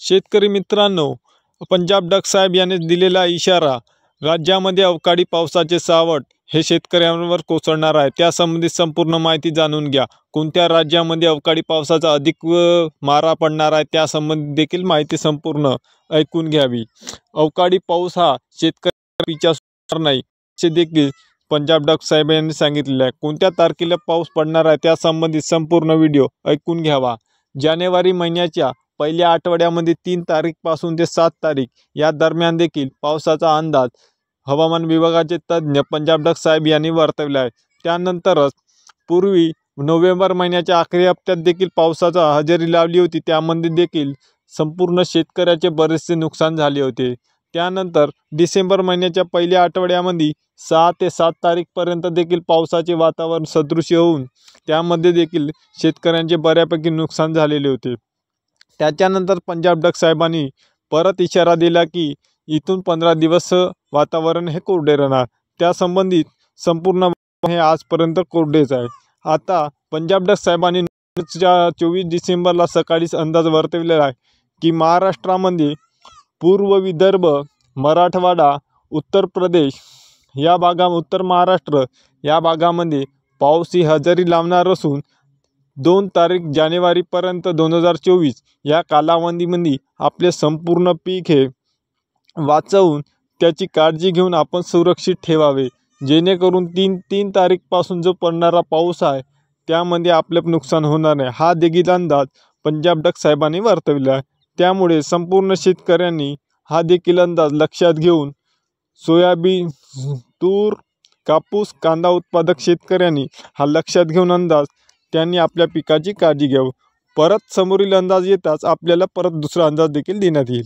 शेतकरी मित्रांनो, पंजाब डक साहेब यांनी दिलेला इशारा, राज्यामध्ये अवकाळी पावसाचे सावट हे शेतकऱ्यांवर कोसळणार आहे। त्यासंबंधी संपूर्ण माहिती जाणून घ्या। कोणत्या राज्यामध्ये अवकाळी पावसाचा अधिक मारा पडणार आहे त्यासंबंधी देखील माहिती संपूर्ण ऐकून घ्यावी। अवकाळी पाऊस हा शेतकऱ्यांना विचारणार नाही असे देखील पंजाब डक साहेब यांनी सांगितलेले आहे। कोणत्या तारखेला पाऊस पडणार आहे त्यासंबंधी संपूर्ण व्हिडिओ ऐकून घ्यावा। जानेवारी महिन्याच्या पहिल्या आठवड्यामध्ये 3 तारीखपासून ते 7 तारीख या दरम्यान देखील पावसाचा अंदाज हवामान विभागाचे तज्ज्ञ पंजाब डक साहेब यांनी वर्तवला आहे। त्यानंतरच पूर्वी नोव्हेंबर महिन्याच्या अखेर हप्त्यात देखील पावसाचा हजेरी लावली होती। त्यामध्ये देखील संपूर्ण शेतकऱ्याचे बरेचसे नुकसान झाले होते। त्यानंतर डिसेंबर महिन्याच्या पहिल्या आठवड्यामध्ये 6 ते 7 तारीखपर्यंत देखील पावसाचे वातावरण सदृश्य होऊन त्यामध्ये देखील शेतकऱ्यांचे बऱ्यापैकी नुकसान झालेले होते। त्याच्यानंतर पंजाब डक साहेबांनी परत इशारा दिला की इथून 15 दिवस वातावरण हे कोरडे राहणार। त्यासंबंधित संपूर्ण हे आजपर्यंत कोरडेच आहे। आता पंजाब डक साहेबांनी 24 डिसेंबरला सकाळीच अंदाज वर्तवलेला आहे की महाराष्ट्रामध्ये पूर्व विदर्भ, मराठवाडा, उत्तर प्रदेश या उत्तर महाराष्ट्र या भागामध्ये पाऊस ही हजेरी लावणार असून 2 तारीख जानेवारीपर्यंत 2024 या कालावधीमध्ये आपले संपूर्ण पीक हे वाचवून त्याची काळजी घेऊन आपण सुरक्षित ठेवावे, जेणेकरून 3 तारीखपासून जो पडणारा पाऊस आहे त्यामध्ये आपले नुकसान होणार नाही। हा देखील अंदाज पंजाब डक साहेबांनी वर्तवला आहे। त्यामुळे संपूर्ण शेतकऱ्यांनी हा देखील अंदाज लक्षात घेऊन सोयाबीन, तूर, कापूस, कांदा उत्पादक शेतकऱ्यांनी हा लक्षात घेऊन अंदाज त्यांनी आपल्या पिकाची काळजी घ्यावी। परत समोरील अंदाज येताच आपल्याला परत दुसरा अंदाज देखील देण्यात येईल।